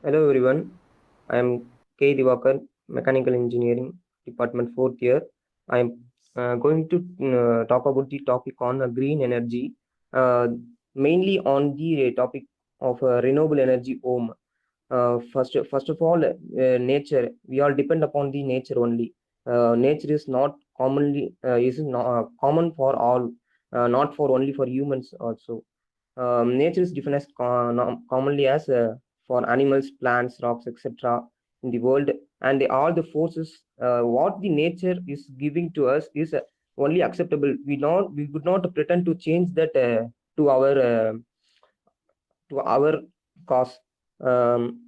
Hello everyone, I am K. Divakar, Mechanical Engineering Department 4th year. I am going to talk about the topic on green energy, uh, mainly on the topic of renewable energy home. First of all, nature. We all depend upon the nature only. Nature is not commonly is not common for all, not for only for humans also. Nature is defined as commonly as for animals, plants, rocks, etc. in the world, and all the forces what the nature is giving to us is only acceptable. We would not pretend to change that to our cause. Um,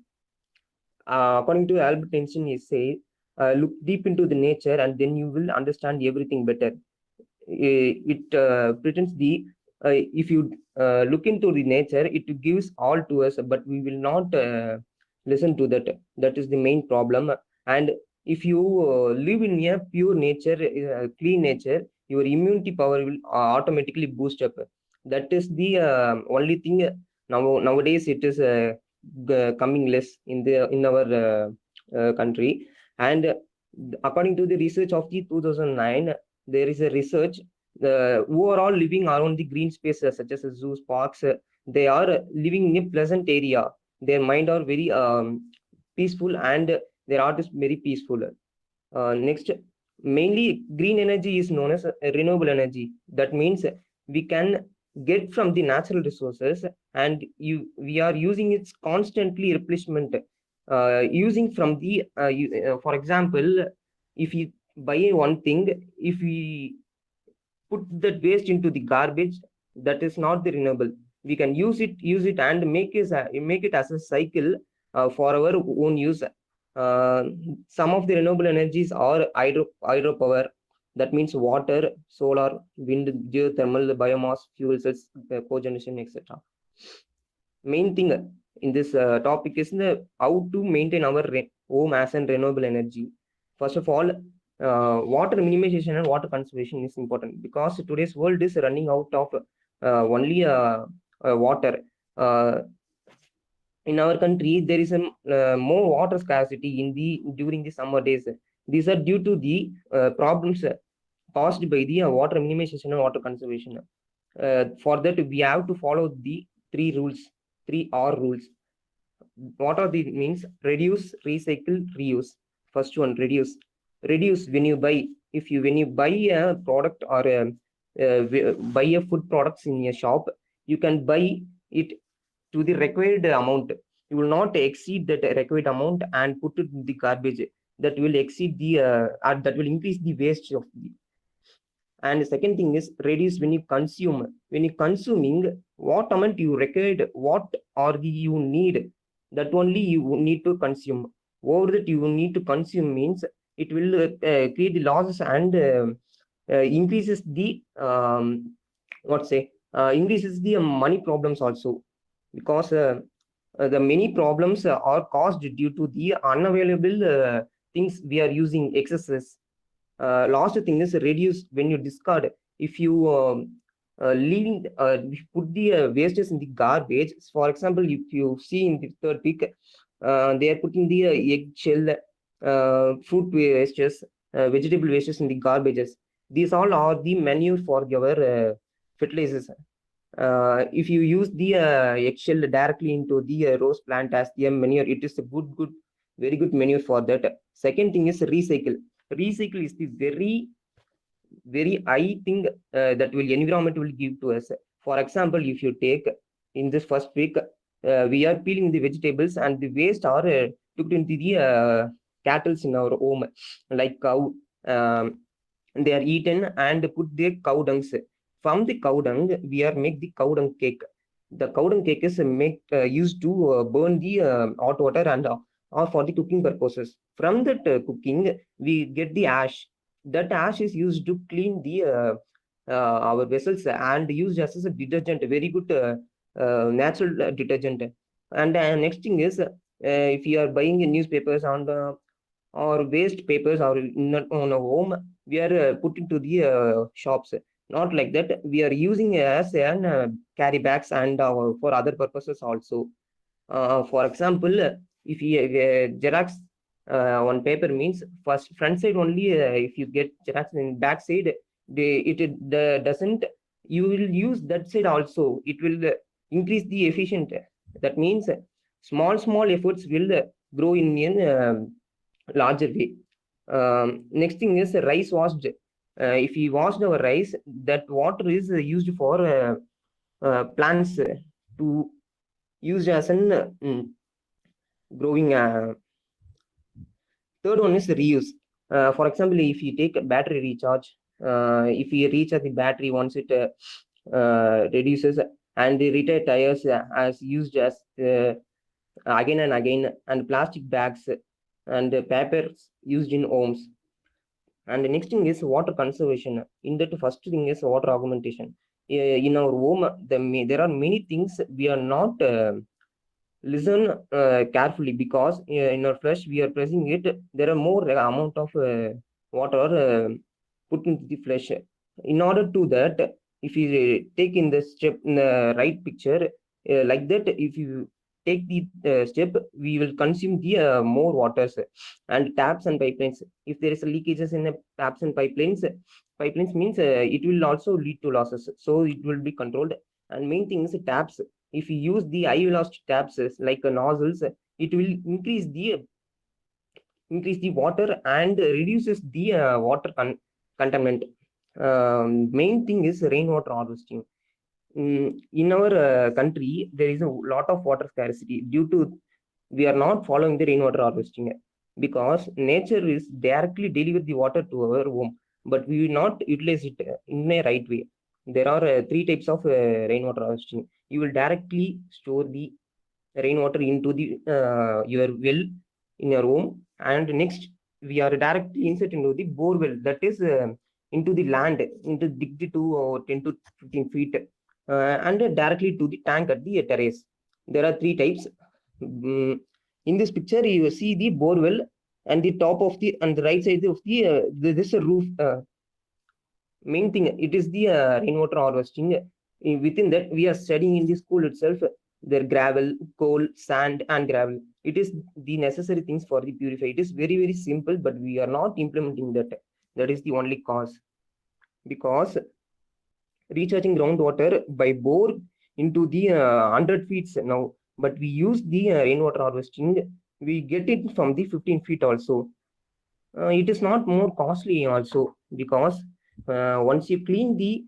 According to Albert Einstein, he says, "Look deep into the nature, and then you will understand everything better." It pretends the if you look into the nature, it gives all to us, but we will not listen to that. That is the main problem. And if you live in a pure nature, clean nature, your immunity power will automatically boost up. That is the only thing. Nowadays it is coming less in the in our country. And according to the research of the 2009, there is a research the overall living around the green spaces such as zoos, parks, they are living in a pleasant area. Their mind are very peaceful, and their art is very peaceful. Next, mainly green energy is known as renewable energy. That means we can get from the natural resources, and we are using its constantly replacement. Using from the for example, if you buy one thing, if we put that waste into the garbage, that is not the renewable. We can use it and make it as a cycle for our own use. Some of the renewable energies are hydropower. That means water, solar, wind, geothermal, biomass, fuel cells, cogeneration, etc. Main thing in this topic is how to maintain our home as an renewable energy. First of all, water minimization and water conservation is important because today's world is running out of only water. Uh, in our country, there is a more water scarcity in the during the summer days. These are due to the problems caused by the water minimization and water conservation. For that, we have to follow the three rules, three R rules. What are these means? Reduce, recycle, reuse. First one, reduce. Reduce when you buy. If you when you buy a product or buy a food products in a shop, you can buy it to the required amount. You will not exceed that required amount and put it in the garbage. That will exceed the that will increase the waste of the. And the second thing is reduce when you consume. When you consuming, what amount you required, what or the you need, that only you need to consume. Over that you need to consume means it will create the losses and increases the what say increases the money problems also, because the many problems are caused due to the unavailable things we are using excesses. Last thing is reduce when you discard. If you leaving if you put the wastes in the garbage, for example, if you see in the third pic, they are putting the egg shell, fruit wastes, vegetable wastes in the garbages. These all are the manure for your fertilizers. If you use the eggshell directly into the rose plant as the manure, it is a very good manure for that. Second thing is recycle. Recycle is the very high thing that will environment will give to us. For example, if you take in this first week, we are peeling the vegetables and the waste are took into the cattle in our home, like cow. Um, they are eaten and put their cow dungs. From the cow dung, we are make the cow dung cake. The cow dung cake is make used to burn the hot water and or for the cooking purposes. From that cooking, we get the ash. That ash is used to clean the our vessels and used as a detergent, a very good natural detergent. And next thing is, if you are buying newspapers on the or waste papers or in on a home, we are put into the shops. Not like that, we are using as an carry bags and for other purposes also. For example, if you Xerox on paper means first front side only. If you get Xerox in back side, doesn't, you will use that side also. It will increase the efficient. That means small efforts will grow in a larger way. Next thing is rice washed. If we washed our rice, that water is used for plants to use as an growing. Third one is reuse. For example, if you take a battery recharge, if you recharge the battery once it reduces, and the retired tires as used as again and again, and plastic bags and papers used in homes. And the next thing is water conservation. In that, first thing is water augmentation. In our home, there are many things we are not listen carefully, because in our flesh we are pressing it. There are more amount of water put into the flesh. In order to that, if you take in the step in the right picture, like that, if you take the step, we will consume the more waters. And taps and pipelines, if there is leakages in the taps and pipelines means it will also lead to losses, so it will be controlled. And main thing is taps. If you use the high velocity taps like nozzles, it will increase the water and reduces the water contaminant. Main thing is rainwater harvesting. In our country, there is a lot of water scarcity due to we are not following the rainwater harvesting, because nature is directly deliver the water to our home, but we will not utilize it in a right way. There are three types of rainwater harvesting. You will directly store the rainwater into the your well in your home, and next we are directly insert into the bore well, that is into the land, into dig to 10 to 15 feet, and directly to the tank at the terrace. There are three types. In this picture, you see the bore well, and the top of the and the right side of the this roof. Main thing, it is the rainwater harvesting. Within that, we are studying in the school itself. There gravel, coal, sand, and gravel. It is the necessary things for the purify. It is very simple, but we are not implementing that. That is the only cause. Because recharging groundwater by bore into the 100 feet now, but we use the rainwater harvesting. We get it from the 15 feet also. It is not more costly also, because once you clean the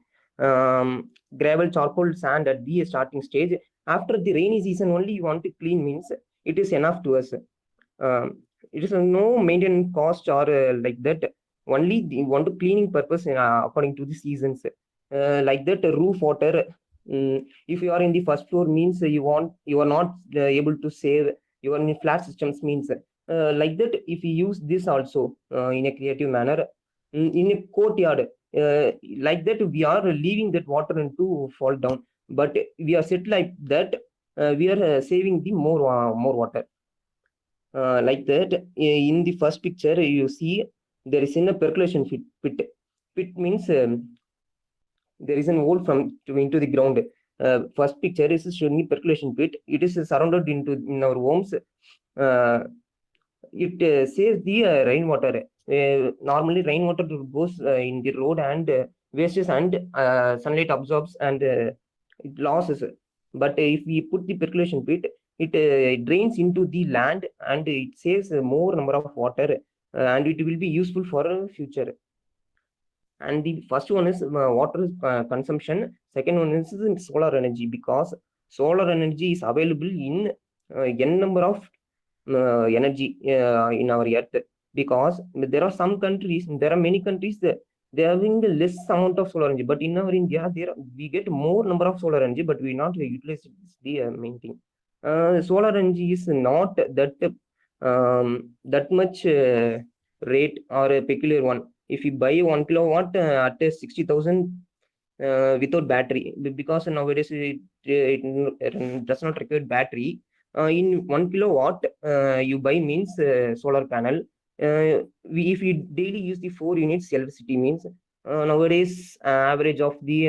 gravel, charcoal, sand at the starting stage, after the rainy season only you want to clean means it is enough to us. It is no maintenance cost or like that. Only the want to cleaning purpose according to the seasons. Like that, roof water. If you are in the first floor means you are not able to save. You are in flat systems means like that. If you use this also in a creative manner, in a courtyard, like that, we are leaving that water into fall down, but we are set like that, we are saving the more water. Like that, in the first picture you see there is in a percolation pit means there is an hole from into the ground. First picture is showing the percolation pit. It is surrounded into in our homes. It saves the rainwater. Normally, rainwater goes in the road and wastes, and sunlight absorbs and it losses. But if we put the percolation pit, it drains into the land and it saves more number of water, and it will be useful for future. And the first one is water consumption. Second one is solar energy, because solar energy is available in n number of energy in our earth. Because there are some countries, there are many countries that they are having the less amount of solar energy, but in our India, we get more number of solar energy, but we not utilize it. Is the main thing. Solar energy is not that much rate or a peculiar one. If you buy 1 kilowatt at 60,000 without battery, because nowadays it does not require battery. In 1 kilowatt, you buy means solar panel. If we daily use the 4 units electricity means nowadays average of the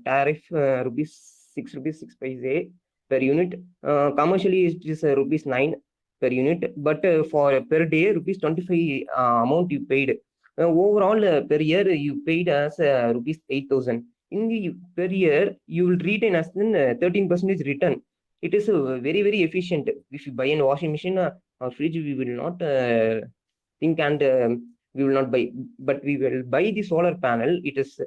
tariff rupees 6 rupees 6 paise per unit. Commercially it is rupees 9 per unit, but for per day rupees 25 amount you paid. Overall per year you paid as rupees 8,000. In the per year you will retain as 13% return. It is very very efficient. If you buy a washing machine or fridge, we will not think and we will not buy, but we will buy the solar panel. It is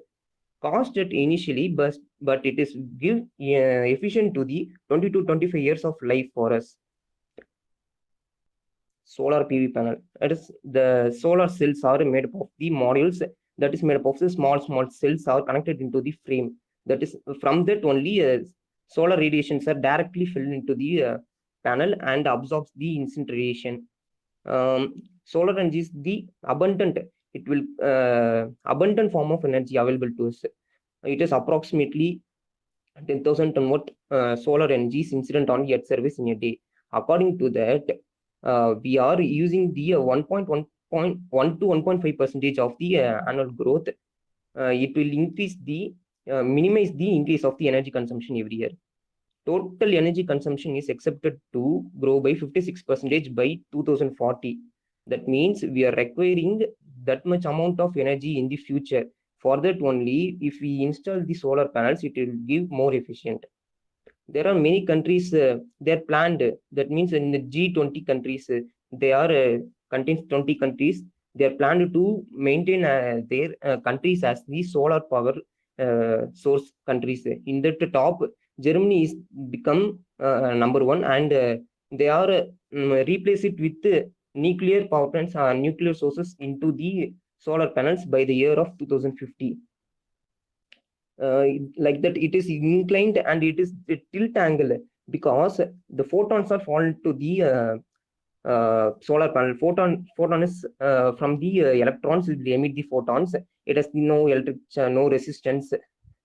costed initially, but it is give efficient to the 20 to 25 years of life for us. Solar PV panel, that is the solar cells are made up of the modules, that is made up of the small cells are connected into the frame. That is from that only solar radiations are directly filled into the panel and absorbs the instant radiation. Solar energy is the abundant, it will abundant form of energy available to us. It is approximately 10,000 ton watt solar energy is incident on Earth surface in a day. According to that, we are using the 1.1 to 1.5% of the annual growth. It will increase the minimize the increase of the energy consumption every year. Total energy consumption is expected to grow by 56% by 2040. That means we are requiring that much amount of energy in the future. For that only, if we install the solar panels, it will give more efficient. There are many countries, they are planned. That means in the G20 countries, they are contains 20 countries. They are planned to maintain their countries as the solar power source countries. In that top, Germany is become number one, and they are replace it with nuclear power plants, nuclear sources into the solar panels by the year of 2050. Like that, it is inclined and it is a tilt angle, because the photons are fallen to the solar panel. Photon is from the electrons will emit the photons. It has no electric no resistance,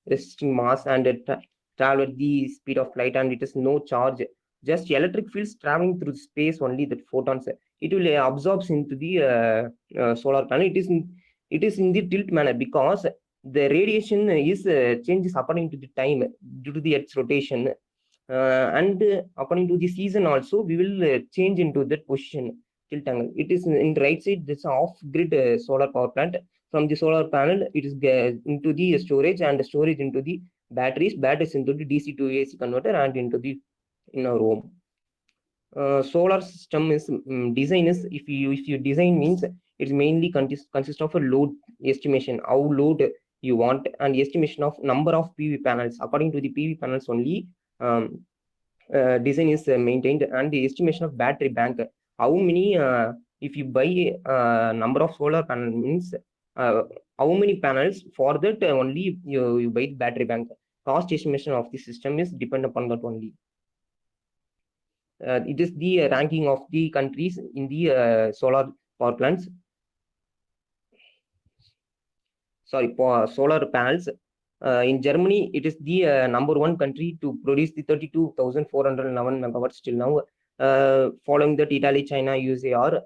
resisting mass, and it travel at the speed of light, and it is no charge, just electric fields traveling through space only. That photons, it will absorbs into the solar panel. It is in the tilt manner, because the radiation is changes according to the time due to the Earth's rotation, and according to the season also we will change into that position, tilt angle. It is in the right side, this off grid solar power plant. From the solar panel, it is into the storage, and storage into the batteries into the DC to AC converter, and into the in our home. Solar system is design is, if you design means, it's mainly consist of a load estimation, how load you want, and estimation of number of PV panels. According to the PV panels only, design is maintained, and the estimation of battery bank, how many if you buy number of solar panel means how many panels. For that only you buy the battery bank. Cost estimation of the system is depend upon that only. It is the ranking of the countries in the solar power plants, sorry, solar panels. In Germany, it is the number one country to produce the 32,411 megawatts till now. Following that, Italy, China, USA are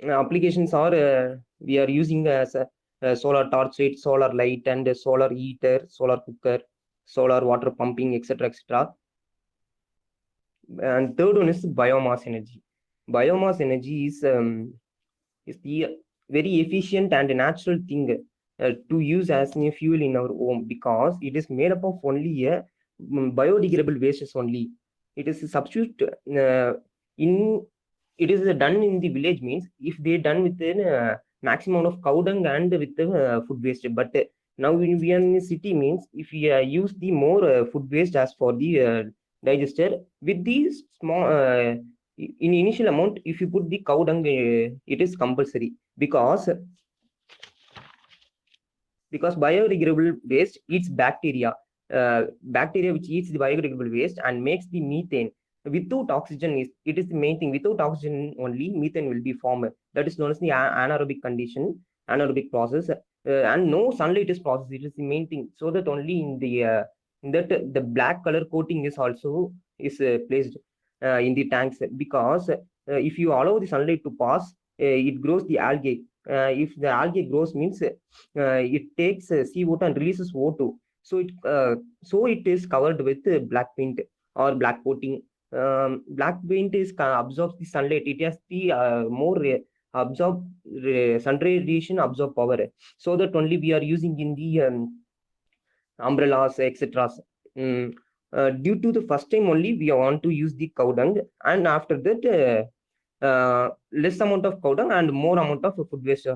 applications are we are using as solar torch light, solar light, and solar heater, solar cooker, solar water pumping, etc., etc. And third one is biomass energy. Biomass energy is the very efficient and natural thing to use as a fuel in our home, because it is made up of only biodegradable wastes only. It is a substitute in it is done in the village means, if they done with the maximum of cow dung and with the food waste. But now when we are in the city means, if we use the more food waste as for the digester, with these small in initial amount, if you put the cow dung, it is compulsory, because biodegradable waste eats bacteria, which eats the biodegradable waste and makes the methane. Without oxygen, it is the main thing. Without oxygen only methane will be formed. That is known as the anaerobic condition, anaerobic process, and no sunlight is processed. It is the main thing. So that only in that the black color coating is also is placed in the tanks, because if you allow the sunlight to pass, it grows the algae. If the algae grows means it takes CO2 and releases O2. So it is covered with black paint or black coating. black paint is absorbs the sunlight. It has the more absorb sun radiation absorb power, so that only we are using in the umbrellas, etc. Due to the first time only we want to use the cow dung, and after that less amount of cow dung and more amount of food waste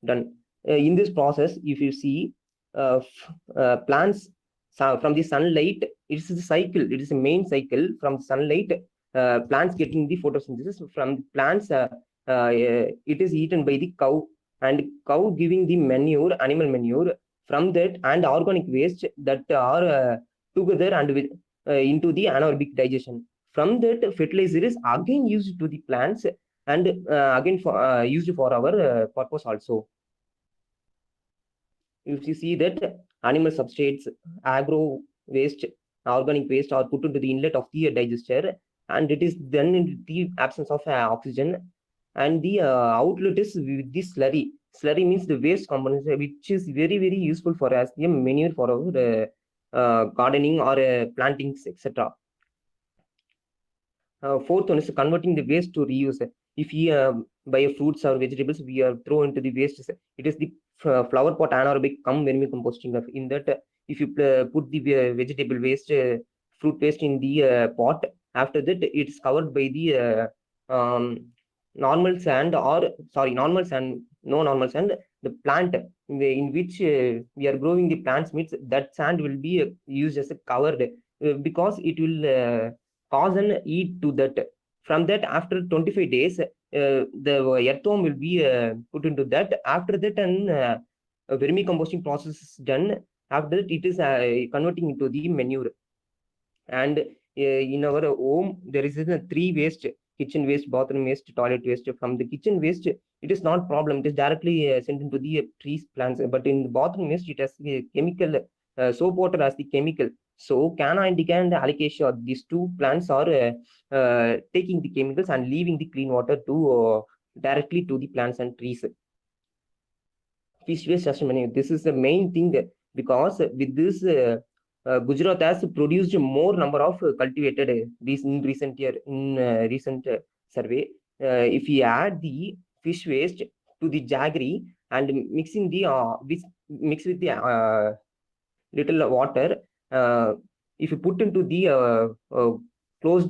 done. In this process, if you see plants from the sunlight, it is a cycle. It is a main cycle from sunlight. Plants getting the photosynthesis from plants. It is eaten by the cow, and cow giving the manure, animal manure. From that and organic waste that are together and with, into the anaerobic digestion. From that, fertilizer is again used to the plants and again for used for our purpose also. If you see that animal substrates, agro waste, organic waste are put into the inlet of the digester, and it is done in the absence of oxygen, and the outlet is with the slurry. Slurry means the waste components, which is very, very useful for as the manure for our gardening or plantings, etc. Fourth one is converting the waste to reuse. If we buy fruits or vegetables, we throw into the waste. It is the flower pot anaerobic cum vermicomposting. In that, if you put the vegetable waste, fruit waste in the pot, after that it is covered by the normal sand, or sorry, normal sand, no normal sand. The plant in which we are growing the plants means that sand will be used as a covered, because it will cause an heat to that. From that, after 25 days, the earthworm will be put into that. After that, a vermicomposting process is done. After that, it is converting into the manure. And in our home, there is a three waste: kitchen waste, bathroom waste, toilet waste. From the kitchen waste, it is not problem. It is directly sent into the trees, plants. But in the bathroom waste, it has chemical. Soap water has the chemical. So Canna indica and Alocasia, these two plants are taking the chemicals and leaving the clean water to directly to the plants and trees. Fish waste assessment. This is the main thing, because with this Gujarat has produced more number of cultivated in recent year, in recent survey. If we add the fish waste to the jaggery and mixing the mix with the little water, if you put into the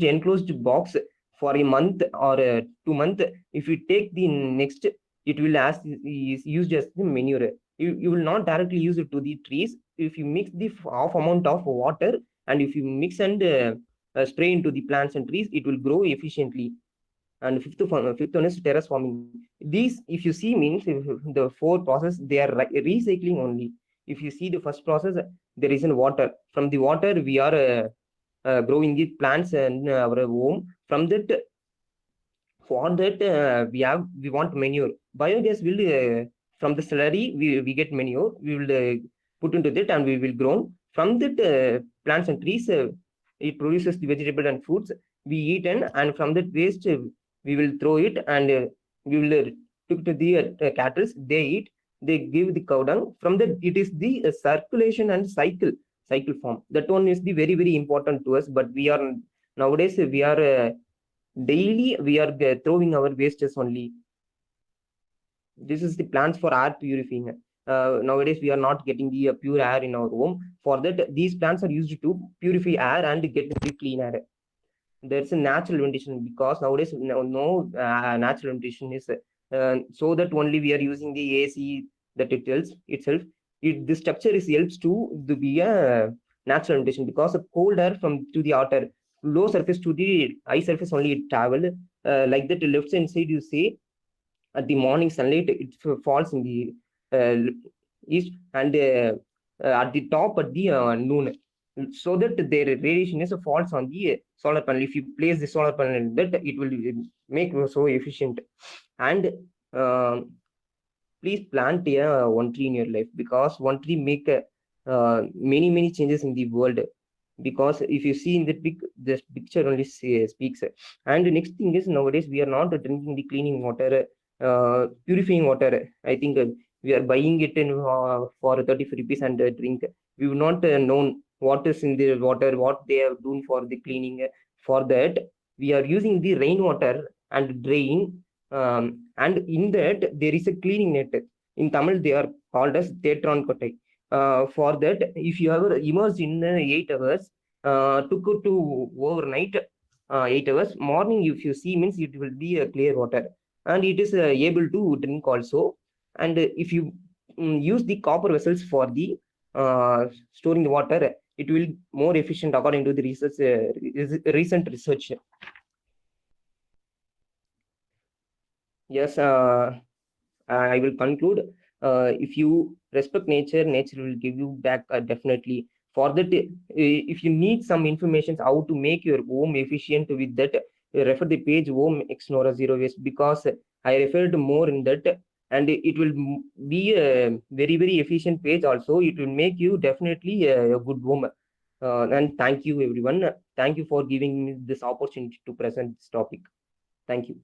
enclosed box for a month or 2 months, if you take the next, it will is used as the manure. You will not directly use it to the trees. If you mix the half amount of water, and if you mix and spray into the plants and trees, it will grow efficiently. And fifth one is terrace farming. These, if you see, means the four process, they are recycling only. If you see the first process, there is in water. From the water, we are growing the plants in our home. From that, for that, we want manure. Biogas will from the slurry we get manure. We will put into that and we will grow. From that, plants and trees, it produces the vegetable and fruits we eat, and from that waste we will throw it, and we will took to the cattle. They eat. They give the cow dung. From that, it is the circulation and cycle form. That one is the very, very important to us. But we are nowadays we are daily we are throwing our wastes only. This is the plants for air purifying. Nowadays we are not getting the pure air in our home. For that, these plants are used to purify air and get the clean air. There's a natural ventilation, because nowadays no natural ventilation is so that only we are using the AC that it tells itself. The structure is helps to be a natural ventilation, because the cold air from to the outer low surface to the high surface only it travel. Like that, left hand side you see at the morning sunlight it falls in the east, and at the top at the noon, so that their radiation is falls on the solar panel. If you place the solar panel, that it will make so efficient. And please plant one tree in your life, because one tree make many changes in the world. Because if you see in the this picture only speaks. And the next thing is, nowadays we are not drinking the cleaning water, purifying water. I think we are buying it in for 35 rupees and drink. We will not known what is in the water, what they have done for the cleaning. For that, we are using the rainwater and drain, and in that there is a cleaning net. In Tamil, they are called as Tetron Kottai. For that, if you are immersed in 8 hours, took it to overnight 8 hours, morning if you see means it will be a clear water, and it is able to drink also. And if you use the copper vessels for the storing the water, it will more efficient according to the research, recent research. Yes, I will conclude. If you respect nature, nature will give you back definitely. For that, if you need some information how to make your home efficient with that, refer the page Home Exnora Zero Waste, because I referred more in that, and it will be a very, very efficient page also. It will make you definitely a good home. And thank you, everyone. Thank you for giving me this opportunity to present this topic. Thank you.